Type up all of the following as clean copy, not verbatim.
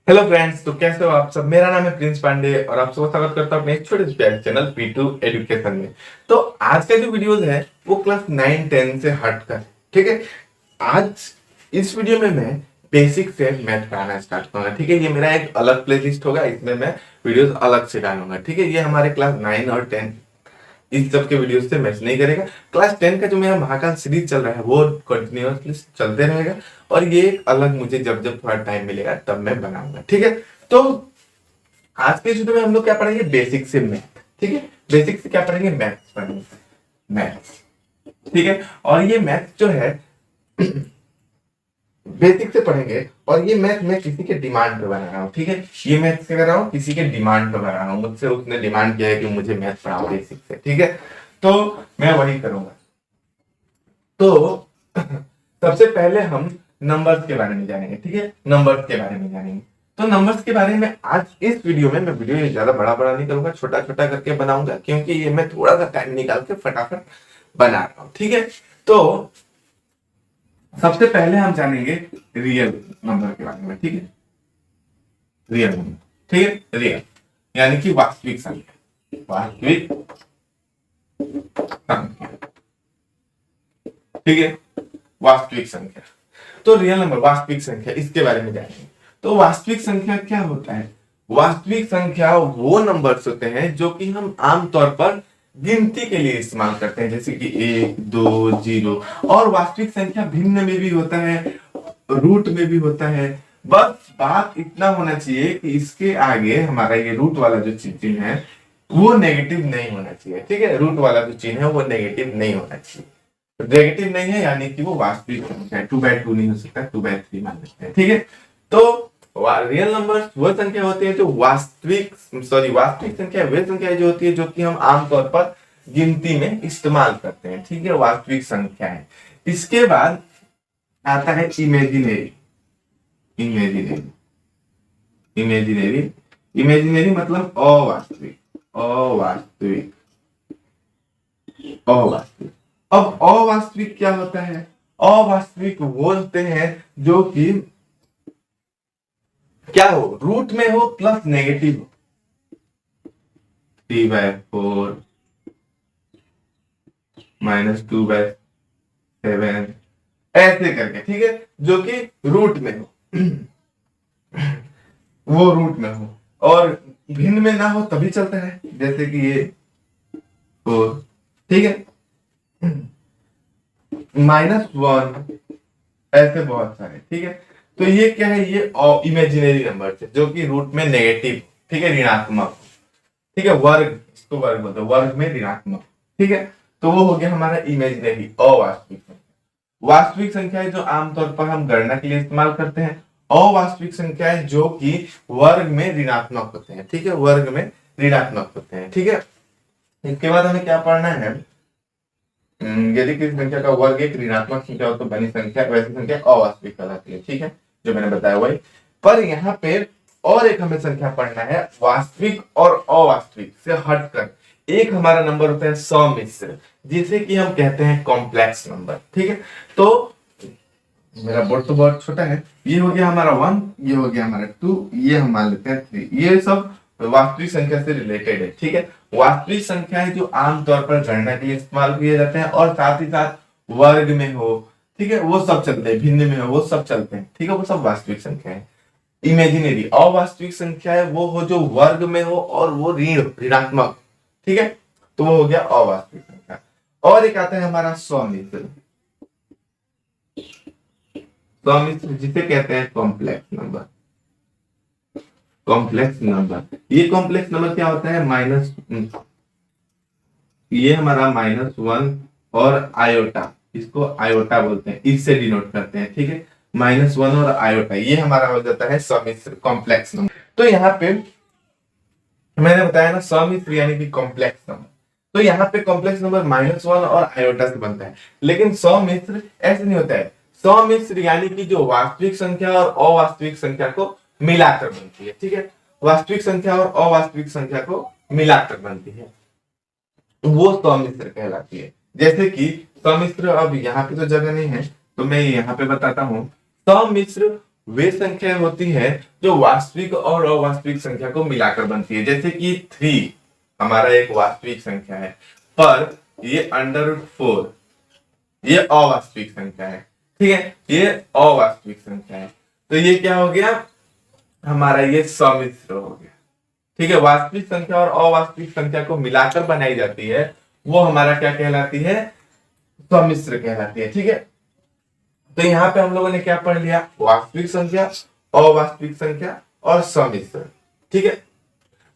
Hello friends, तो कैसे हो आप सब। मेरा नाम है प्रिंस पांडे और आप सबका स्वागत करता हूं अपने एक छोटे से प्यारे चैनल P2 एजुकेशन में। तो आज का जो वीडियोस है वो क्लास 9 10 से हट कर, ठीक है। आज इस वीडियो में मैं बेसिक से मैथ पढ़ाना स्टार्ट करूंगा, ठीक है। ये मेरा एक अलग प्लेलिस्ट होगा, इसमें मैं वीडियोस अलग से डालूंगा, ठीक है। ये हमारे क्लास 9 और 10 इस सब के वीडियो से मैच नहीं करेगा। क्लास 10 का जो मेरा महाकाल सीरीज चल रहा है वो कंटिन्यूअसली चलते रहेगा और ये एक अलग मुझे जब जब थोड़ा टाइम मिलेगा तब मैं बनाऊंगा, ठीक है। तो आज के वीडियो में हम लोग क्या पढ़ेंगे, बेसिक से मैथ, ठीक है। बेसिक से क्या पढ़ेंगे, मैथ्स पढ़ेंगे, मैथ्स, ठीक है। और ये मैथ जो है बेसिक से पढ़ेंगे और ये मैथ मैं किसी के डिमांड पे बना रहा हूँ, ठीक है। ये मैथ से कर रहा हूँ, किसी के डिमांड पे बना रहा हूँ। मुझसे उसने डिमांड किया है कि मुझे मैथ पढ़ाओ बेसिक से, ठीक है। तो मैं वही करूंगा। तो सबसे पहले हम नंबर्स के बारे में जानेंगे, ठीक है। नंबर्स के बारे में जानेंगे। तो नंबर्स के बारे में आज इस वीडियो में, मैं वीडियो ज्यादा बड़ा बड़ा नहीं करूंगा, छोटा छोटा करके बनाऊंगा, क्योंकि ये मैं थोड़ा सा टाइम निकाल के फटाफट बना रहा हूँ, ठीक है। तो सबसे पहले हम जानेंगे रियल नंबर के बारे में, ठीक है। रियल नंबर, ठीक है। रियल यानी कि वास्तविक संख्या, वास्तविक संख्या, ठीक है। वास्तविक संख्या, तो रियल नंबर वास्तविक संख्या, इसके बारे में जानेंगे। तो वास्तविक संख्या क्या होता है। वास्तविक संख्या वो नंबर्स होते हैं जो कि हम आमतौर पर गिनती के लिए इस्तेमाल करते हैं, जैसे कि 1 2 0। और वास्तविक संख्या भिन्न में भी होता है, रूट में भी होता है। बस बात इतना होना चाहिए कि इसके आगे हमारा ये रूट वाला जो चिन्ह है वो नेगेटिव नहीं होना चाहिए, ठीक है। रूट वाला जो चिन्ह है वो नेगेटिव नहीं होना चाहिए। नेगेटिव नहीं है यानी कि वो वास्तविक संख्या है, 2/2 नहीं हो सकता, 2/3 मान लेते हैं, ठीक है। तो रियल नंबर्स वो संख्या होती है जो वास्तविक संख्या वे संख्या जो होती है जो कि हम आमतौर पर गिनती में इस्तेमाल करते हैं, ठीक है। वास्तविक संख्या है। इसके बाद आता है इमेजिनरी। इमेजिनरी, इमेजिनरी, इमेजिनरी मतलब अवास्तविक, अवास्तविक, अवास्तविक। अब अवास्तविक क्या होता है। अवास्तविक वो होते हैं जो कि क्या हो, रूट में हो प्लस नेगेटिव हो, 3/4 -2/7 ऐसे करके, ठीक है। जो कि रूट में हो, वो रूट में हो। और भिन्न में ना हो तभी चलता है, जैसे कि ये 4, ठीक है। -1 ऐसे बहुत सारे, ठीक है। तो ये क्या है, ये इमेजिनरी नंबर है जो कि रूट में नेगेटिव, ठीक है, ऋणात्मक, ठीक है। वर्ग, इसको वर्ग बोलते हैं, वर्ग में ऋणात्मक, ठीक है। तो वो हो गया हमारा इमेजिनरी, अवास्तविक संख्या। वास्तविक संख्याएं जो आमतौर पर हम गणना के लिए इस्तेमाल करते हैं। अवास्तविक संख्याएं जो कि वर्ग में ऋणात्मक होते हैं, ठीक है, वर्ग में ऋणात्मक होते हैं, ठीक है। इसके बाद हमें क्या पढ़ना है, यदि किसी संख्या का वर्ग एक ऋणात्मक संख्या हो तो बनी संख्या वैसी संख्या अवास्तविक कहलाती है, ठीक है, जो मैंने बताया वही। पर यहाँ पे और एक हमें संख्या पढ़ना है, वास्तविक और अवास्तविक से हटकर एक हमारा नंबर होता है सम्मिश्र, जिसे कि हम कहते हैं कॉम्प्लेक्स नंबर, ठीक है। तो मेरा बोर्ड तो बहुत छोटा है, ये हो गया हमारा 1, ये हो गया हमारा 2, ये हम मान लेते हैं 3। ये सब वास्तविक संख्या से रिलेटेड है, ठीक है। वास्तविक संख्याएं जो आमतौर पर गणना के लिए इस्तेमाल किए जाते हैं और साथ ही साथ वर्ग में हो, ठीक है, वो सब चलते हैं, भिन्न में हो वो सब चलते हैं, ठीक है, वो सब वास्तविक संख्या है। इमेजिनरी अवास्तविक संख्या है वो हो जो वर्ग में हो और वो ऋणात्मक, ठीक है, तो वो हो गया अवास्तविक संख्या। और एक आता है हमारा सौमित्र, सौमित्र जिसे कहते हैं कॉम्प्लेक्स नंबर। कॉम्प्लेक्स नंबर, ये कॉम्प्लेक्स नंबर क्या होता है, ये हमारा -1 और आयोटा, इसको आयोटा बोलते हैं, इससे डिनोट करते हैं, ठीक है। -1 और आयोटा ये हमारा हो जाता है समिश्र कॉम्प्लेक्स नंबर। तो यहाँ पे मैंने बताया ना, समिश्र यानी कि कॉम्प्लेक्स नंबर। तो यहाँ पे कॉम्प्लेक्स नंबर -1 और आयोटा से बनता है, लेकिन समिश्र ऐसे नहीं होता है। समिश्र यानी कि जो वास्तविक संख्या और अवास्तविक संख्या को मिलाकर बनती है, ठीक है। वास्तविक संख्या और अवास्तविक संख्या को मिलाकर बनती है, वो सौमित्र कहलाती है। जैसे कि सौमित्र, अब यहाँ पे तो जगह नहीं है तो मैं यहाँ पे बताता हूँ। सौमित्र वे संख्या होती है जो वास्तविक और अवास्तविक संख्या को मिलाकर बनती है। जैसे कि 3 हमारा एक वास्तविक संख्या है, पर ये √4 ये अवास्तविक संख्या है। ठीक है, ये अवास्तविक संख्या है। तो ये क्या हो गया हमारा, ये सम्मिश्र हो गया। ठीक है, वास्तविक संख्या और अवास्तविक संख्या को मिलाकर बनाई जाती है, वो हमारा क्या कहलाती है, सम्मिश्र कहलाती है। ठीक है, तो यहाँ पे हम लोगों ने क्या पढ़ लिया, वास्तविक संख्या, अवास्तविक संख्या और सम्मिश्र। ठीक है,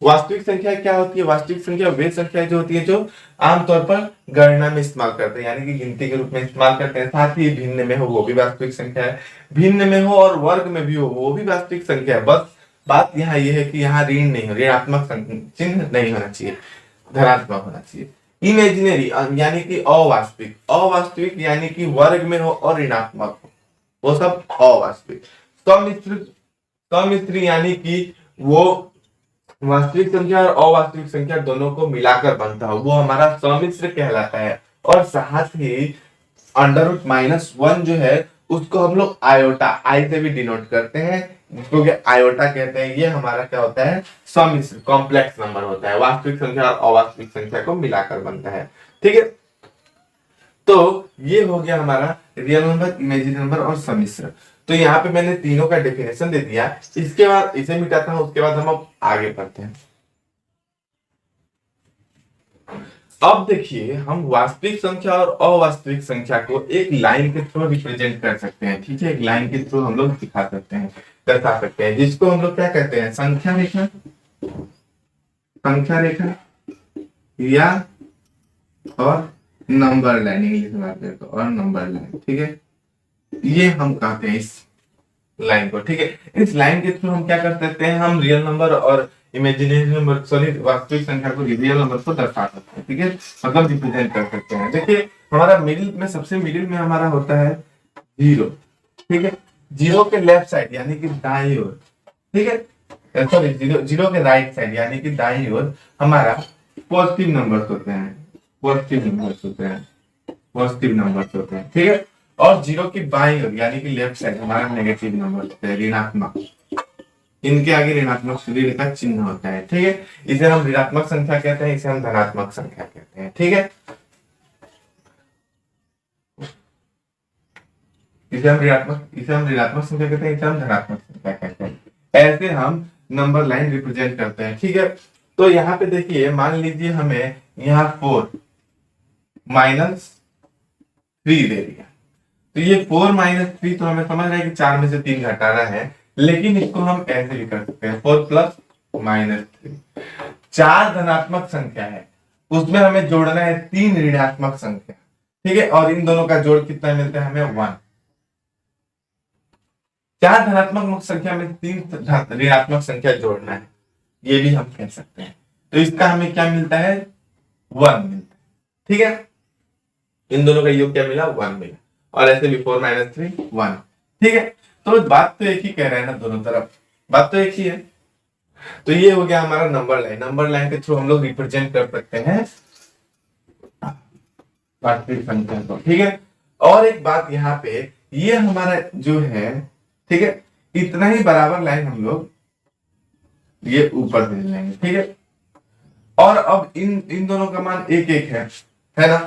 वास्तविक संख्या क्या होती है, वास्तविक संख्या वे संख्या जो होती है जो आमतौर पर गणना में इस्तेमाल करते हैं, यानी कि गिनती के रूप में इस्तेमाल करते हैं। साथ ही भिन्न में हो वो भी वास्तविक संख्या है, भिन्न में हो और वर्ग में भी हो वो भी वास्तविक संख्या है। बस बात यहाँ ये है कि यहाँ ऋण नहीं हो, ऋणात्मक चिन्ह नहीं होना चाहिए, धनात्मक होना चाहिए। इमेजिनरी यानी कि अवास्तविक, अवास्तविक यानी कि वर्ग में हो और ऋणात्मक हो, वो सब अवास्तविक। सम्मिश्र, सम्मिश्र यानी कि वो वास्तविक संख्या और अवास्तविक संख्या दोनों को मिलाकर बनता हो, वो हमारा सम्मिश्र कहलाता है। और साथ ही √-1 जो है उसको हम लोग आयोटा, आई से भी डिनोट करते हैं, जिसको कि आयोटा कहते हैं। ये हमारा क्या होता है, सम्मिश्र कॉम्प्लेक्स नंबर होता है, वास्तविक संख्या और अवास्तविक संख्या को मिलाकर बनता है। ठीक है, तो ये हो गया हमारा रियल नंबर, इमेजिनरी नंबर और सम्मिश्र। तो यहाँ पे मैंने तीनों का डेफिनेशन दे दिया। इसके बाद इसे मिटाता हूं, उसके बाद हम अब आगे बढ़ते हैं। अब देखिए, हम वास्तविक संख्या और अवास्तविक संख्या को एक लाइन के थ्रू रिप्रेजेंट कर सकते हैं। ठीक है, एक लाइन के थ्रू हम लोग दिखा सकते हैं, दर्शा सकते हैं, जिसको हम लोग क्या कहते हैं, संख्या रेखा, संख्या रेखा या और नंबर लाइन, इंग्लिश में बात करें तो और नंबर लाइन। ठीक है, ये हम कहते हैं इस लाइन को। ठीक है, इस लाइन के थ्रू हम क्या कर सकते हैं, हम रियल नंबर और इमेजिनरी नंबर, सॉरी वास्तविक संख्या को, रियल नंबर को दर्शा सकते हैं। ठीक है, मतलब रिप्रेजेंट कर सकते हैं। देखिए हमारा मिडिल में, सबसे मिडिल में हमारा होता है 0। ठीक है, 0 के लेफ्ट साइड यानी कि दाईं ओर, ठीक है, सॉरी 0 के राइट साइड यानी कि दाईं ओर हमारा पॉजिटिव नंबर्स होते हैं, पॉजिटिव नंबर्स होते हैं, पॉजिटिव नंबर्स होते हैं। ठीक है, और 0 की बाईं ओर यानी कि लेफ्ट साइड हमारा नेगेटिव नंबर होता है, ऋणात्मक। इनके आगे ऋणात्मक ऋण का चिन्ह होता है। ठीक है, इसे हम ऋणात्मक संख्या कहते हैं, इसे हम धनात्मक संख्या कहते हैं। ठीक है, इसे हम ऋणात्मक संख्या कहते हैं, इसे हम धनात्मक संख्या कहते हैं। ऐसे हम नंबर लाइन रिप्रेजेंट करते हैं। ठीक है, तो यहाँ पे देखिए, मान लीजिए हमें यहाँ 4 -3 दे दिया, तो ये 4 - 3 तो हमें समझ रहा है कि 4 में से 3 घटाना है, लेकिन इसको हम ऐसे भी कर सकते हैं, 4 + -3। 4 धनात्मक संख्या है, उसमें हमें जोड़ना है 3 ऋणात्मक संख्या। ठीक है, और इन दोनों का जोड़ कितना मिलता है हमें, 1। 4 धनात्मक संख्या में 3 ऋणात्मक संख्या जोड़ना है, ये भी हम कह सकते हैं। तो इसका हमें क्या मिलता है, 1 मिलता है। ठीक है, इन दोनों का योग क्या मिला, 1 मिला। और ऐसे भी 4 - 3 1। ठीक है, तो बात तो एक ही कह रहे हैं ना, दोनों तरफ बात तो एक ही है। तो ये हो गया हमारा नंबर लाइन। नंबर लाइन के थ्रू हम लोग रिप्रेजेंट कर सकते हैं वास्तविक संख्या को। ठीक है, और एक बात यहाँ पे, ये हमारा जो है, ठीक है, इतना ही बराबर लाइन हम लोग ये ऊपर दे लेंगे। ठीक है, और अब इन दोनों का मान 1 है ना,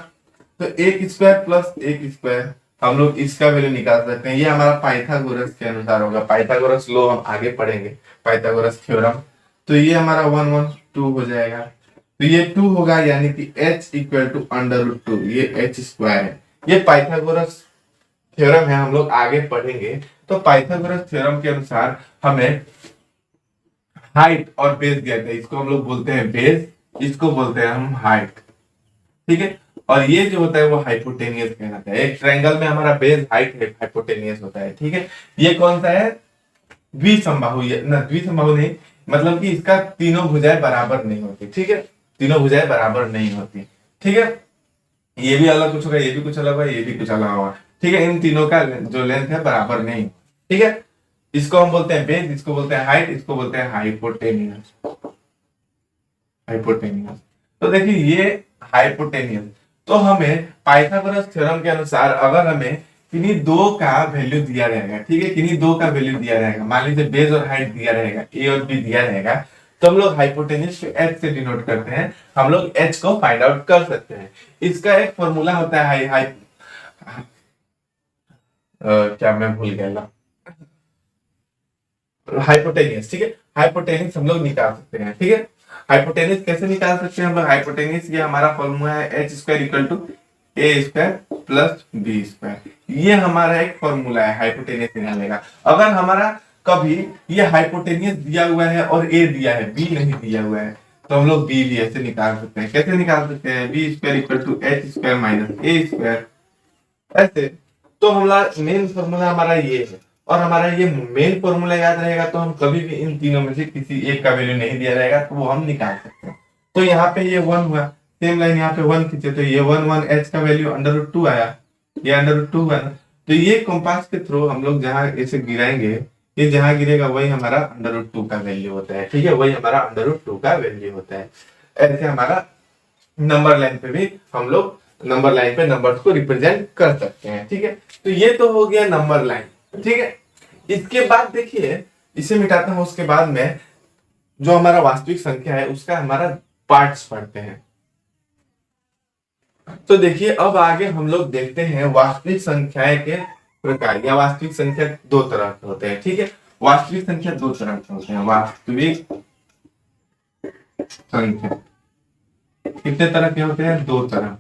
तो 1² + 1² हम लोग इसका वैल्यू निकाल सकते हैं। ये हमारा पाइथागोरस के अनुसार होगा, पाइथागोरस लॉ हम आगे पढ़ेंगे, पाइथागोरस थ्योरम। तो ये हमारा 1 1 2 हो जाएगा, तो ये 2 होगा, यानी कि h = √2, ये h² है। ये पाइथागोरस थ्योरम है, हम लोग आगे पढ़ेंगे। तो पाइथागोरस थ्योरम के अनुसार हमें हाइट और बेस दिया गया, इसको हम लोग बोलते हैं बेस, इसको बोलते हैं हम हाइट। ठीक है, और ये जो होता है वो हाइपोटेनियस कहलाता है। एक ट्रायंगल में हमारा बेस, हाइट, हाइपोटेनियस होता है। ठीक है, ये कौन सा है, द्विसमबाहु, ना द्विसमबाहु नहीं, मतलब कि इसका तीनों भुजाएं बराबर नहीं होती। ठीक है, तीनों भुजाएं बराबर नहीं होती। ठीक है, ये भी अलग कुछ होगा, ये भी कुछ अलग होगा, ये भी कुछ अलग होगा। ठीक है, इन तीनों का जो लेंथ है बराबर नहीं। ठीक है, इसको हम बोलते हैं बेस, इसको बोलते हैं हाइट, इसको बोलते हैं हाइपोटेनियस। हाइपोटेनियस, तो देखिए ये हाइपोटेनियस। तो हमें पाइथागोरस थ्योरम के अनुसार अगर हमें किन्हीं दो का वैल्यू दिया रहेगा, ठीक है, किन्हीं दो का वैल्यू दिया रहेगा, मान लीजिए बेस और हाइट दिया रहेगा, ए और बी दिया रहेगा, तो हम लोग हाइपोटेन्यूज को एच से डिनोट करते हैं, हम लोग एच को फाइंड आउट कर सकते हैं। इसका एक फॉर्मूला होता है क्या मैं भूल गया ना, हाइपोटेनियस, ठीक है, हाइपोटेनियस हम लोग निकाल सकते हैं, ठीक है। हाइपोटेनियस कैसे निकाल सकते हैं हम लोग? हाइपोटेनियस ये हमारा फॉर्मूला है H square equal to A square plus B square, ये हमारा एक फॉर्मूला है हाइपोटेनियस निकालने का। अगर हमारा कभी ये हाइपोटेनियस दिया हुआ है और ए दिया है, बी नहीं दिया हुआ है, तो हम लोग बी भी ऐसे निकाल सकते हैं। कैसे निकाल सकते हैं? B square equal to H square minus A square, ऐसे। तो हमारा मेन फॉर्मूला हमारा ये है, और हमारा ये मेन फॉर्मूला याद रहेगा तो हम कभी भी इन तीनों में से किसी एक का वैल्यू नहीं दिया रहेगा तो वो हम निकाल सकते हैं। तो यहाँ पे ये वन हुआ, सेम लाइन यहाँ पे वन खींचे तो ये वन वन एच का वैल्यू अंडर रूट टू आया, ये अंडर रूट टू हुआ ना। तो ये कंपास के थ्रू हम लोग जहाँ इसे गिराएंगे, ये जहाँ गिरेगा वही हमारा अंडर रूट टू का वैल्यू होता है, ठीक है, वही हमारा अंडर रूट टू का वैल्यू होता है। ऐसे हमारा नंबर लाइन पे भी हम लोग नंबर लाइन पे नंबर्स को रिप्रेजेंट कर सकते हैं, ठीक है। तो ये तो हो गया नंबर लाइन, ठीक है। इसके बाद देखिए, इसे मिटाता हूं, उसके बाद में जो हमारा वास्तविक संख्या है उसका हमारा पार्ट्स पढ़ते हैं। तो देखिए अब आगे हम लोग देखते हैं वास्तविक संख्याएं के प्रकार, या वास्तविक संख्या दो तरह के होते हैं, ठीक है। वास्तविक संख्या दो तरह के होते हैं, वास्तविक संख्या कितने तरह के होते हैं? दो तरह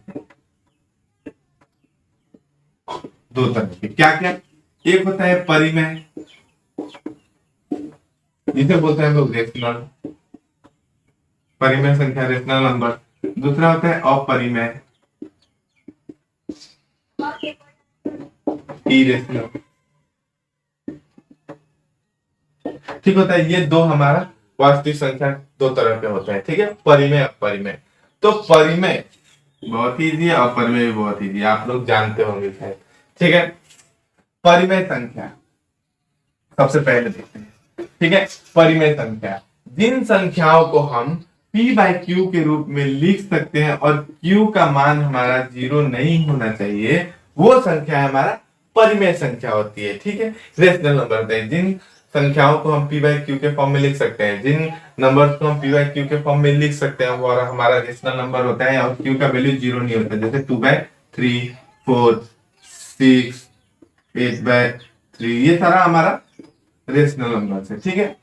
के। क्या क्या? एक होता है परिमेय, जिसे बोलते हैं हम लोग रेशनल, परिमेय संख्या रेशनल नंबर। दूसरा होता है अपरिमेय, इरेशनल, ठीक होता है। ये दो हमारा वास्तविक संख्या दो तरह के होते हैं, ठीक है, परिमेय अपरिमेय। तो परिमेय बहुत इजी है, अपरिमेय भी बहुत इजी है, आप लोग जानते होंगे शायद, ठीक है। परिमेय संख्या सबसे पहले देखते हैं, ठीक है। परिमेय संख्या, जिन संख्याओं को हम p बाई क्यू के रूप में लिख सकते हैं और q का मान हमारा जीरो नहीं होना चाहिए, वो संख्या हमारा परिमेय संख्या होती है, ठीक है। रेशनल नंबर होते हैं, जिन संख्याओं को हम p बाई क्यू के फॉर्म में लिख सकते हैं, जिन नंबर्स को हम p बाई क्यू के फॉर्म में लिख सकते हैं, वो हमारा रेशनल नंबर होता है और q का वैल्यू जीरो नहीं होता, जैसे 2/3, 4, 6, 8/3, ये सारा हमारा रेशनल नंबर है, ठीक है।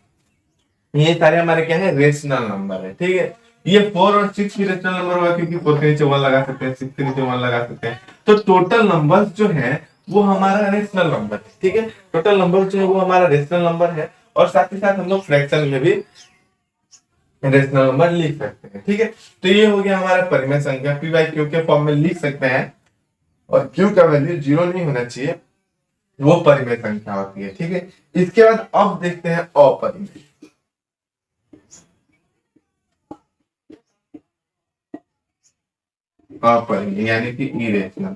ये सारे हमारे क्या है? रेशनल नंबर है, ठीक है। ये 4 और 6 भी रेशनल नंबर होगा, क्योंकि 4 के नीचे 1 लगा सकते हैं, 6 के नीचे 1 लगा सकते हैं। तो टोटल नंबर्स जो है वो हमारा रेशनल नंबर है, ठीक है। टोटल नंबर जो है वो हमारा रेशनल नंबर है, और साथ ही साथ हम लोग फ्रैक्शन में भी रेशनल नंबर लिख सकते हैं, ठीक है। तो ये हो गया हमारा परिमेय संख्या, p बाई क्यू के फॉर्म में लिख सकते हैं और q का वैल्यू जीरो नहीं होना चाहिए, वो परिमेय संख्या होती है, ठीक है। इसके बाद अब देखते हैं अपरिमेय। अपरिमेय यानी कि इरेशनल।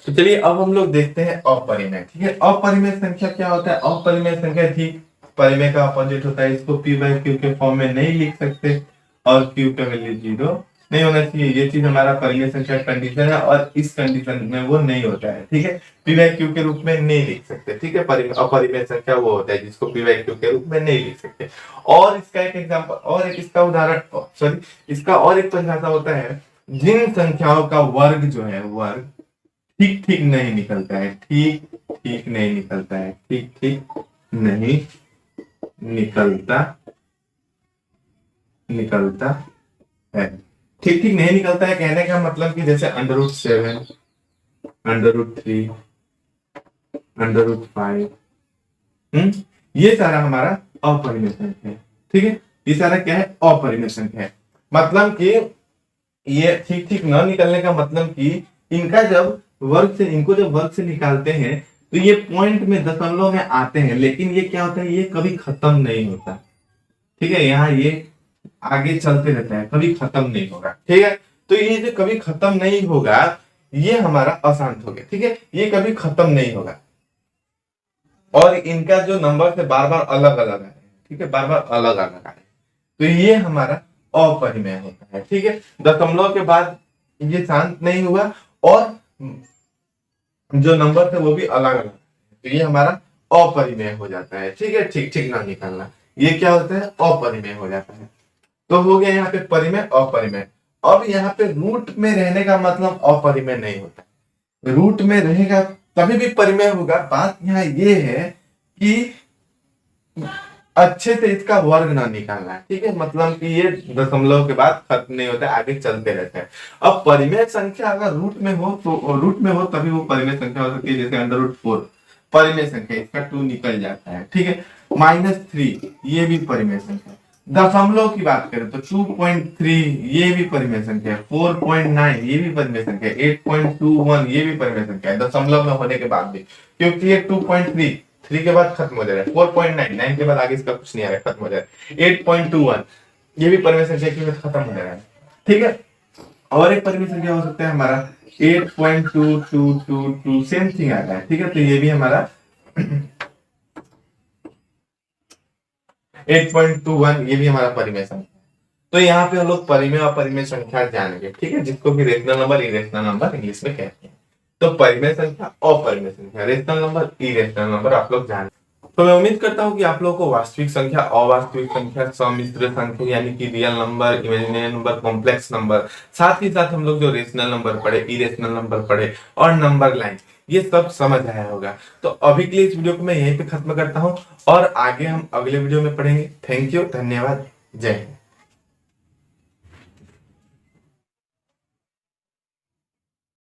तो चलिए अब हम लोग देखते हैं अपरिमेय, ठीक है। अपरिमेय संख्या क्या होता है? अपरिमेय संख्या ठीक परिमेय का अपोजिट होता है, इसको p बाई क्यू के फॉर्म में नहीं लिख सकते और q का वैल्यू जीरो नहीं होना चाहिए, ये चीज हमारा परिमेय संख्या कंडीशन है, और इस कंडीशन में वो नहीं होता है, ठीक है। p बाई क्यू के रूप में नहीं लिख सकते, ठीक है। अपरिमेय संख्या वो होता है जिसको p बाई क्यू के रूप में नहीं लिख सकते। और इसका एक एग्जांपल और एक इसका उदाहरण, सॉरी, इसका और एक परिभाषा होता है, जिन संख्याओं का वर्ग जो है, वर्ग ठीक ठीक नहीं निकलता है, ठीक ठीक नहीं निकलता है, ठीक ठीक नहीं निकलता है, ठीक ठीक नहीं निकलता है कहने का मतलब कि जैसे √7, √3, √5, ये सारा हमारा अपरिमेय संख्या है, ठीक है। ये सारा क्या है, अपरिमेय संख्या है। मतलब कि ये ठीक ठीक न निकलने का मतलब कि इनका जब वर्ग से, इनको जब वर्ग से निकालते हैं तो ये पॉइंट में, दशमलव में आते हैं, लेकिन ये क्या होता है, ये कभी खत्म नहीं होता। ठीक है, यहाँ ये आगे चलते रहता है, कभी खत्म नहीं होगा। ठीक है, तो ये जो कभी खत्म नहीं होगा ये हमारा अशांत हो गया। ठीक है, ये कभी खत्म नहीं होगा और इनका जो नंबर से बार बार अलग अलग है। ठीक है, बार बार अलग अलग आए तो ये हमारा अपरिमेय होता है। ठीक है, दशमलव के बाद ये शांत नहीं हुआ और जो नंबर थे वो भी अलग अलग, तो ये हमारा अपरिमेय हो जाता है। ठीक है, ठीक ठीक ना निकालना, ये क्या होता है, अपरिमेय हो जाता है। तो हो गया यहाँ पे परिमेय अपरिमेय। अब यहाँ पे रूट में रहने का मतलब अपरिमेय नहीं होता, रूट में रहेगा तभी भी परिमेय होगा। बात यहाँ ये है कि अच्छे से इसका वर्ग ना निकालना है। ठीक है, मतलब कि ये दशमलव के बाद खत्म नहीं होता है, आगे चलते रहते हैं। अब परिमेय संख्या अगर रूट में हो तो रूट में हो तभी वो परिमेय संख्या हो सकती है, जैसे √4 परिमेय संख्या, इसका 2 निकल जाता है। ठीक है, -3 ये भी परिमेय संख्या है। दशमलव की बात करें तो 2.3 ये भी परिमेय संख्या है, 4.9 ये भी परिमेय संख्या है, 8.21 ये भी परिमेय संख्या है दशमलव में होने के बाद भी, क्योंकि ये 2.3 3 के बाद खत्म हो जा रहा है, 4.9 9 के बाद आगे इसका कुछ नहीं आ रहा है, खत्म हो जा रहा है, 8.21 ये भी परिमेय संख्या के बाद खत्म हो जा रहा है। ठीक है, और एक परिमेय संख्या हो सकता है हमारा 8.2222 सेम थिंग आता है। ठीक है, तो ये भी हमारा 8.21 ये भी हमारा परिमेय संख्या। तो यहाँ पे हम लोग परिमेय और अपरिमेय संख्या जानेंगे। ठीक है, जिसको भी rational number, irrational number English में कहते हैं। तो परिमेय संख्या, अपरिमेय संख्या, रेशनल नंबर, इरेशनल नंबर आप लोग जान। तो मैं उम्मीद करता हूँ कि आप लोगों को वास्तविक संख्या, अवास्तविक संख्या, सम्मिश्र संख्या यानी कि real number, imaginary number, complex number, साथ ही साथ हम लोग जो रेशनल नंबर पढ़े, इरेशनल नंबर पढ़े और नंबर लाइन, ये सब समझ आया होगा। तो अभी के लिए इस वीडियो को मैं यहीं पे खत्म करता हूँ और आगे हम अगले वीडियो में पढ़ेंगे। थैंक यू, धन्यवाद, जय हिंद।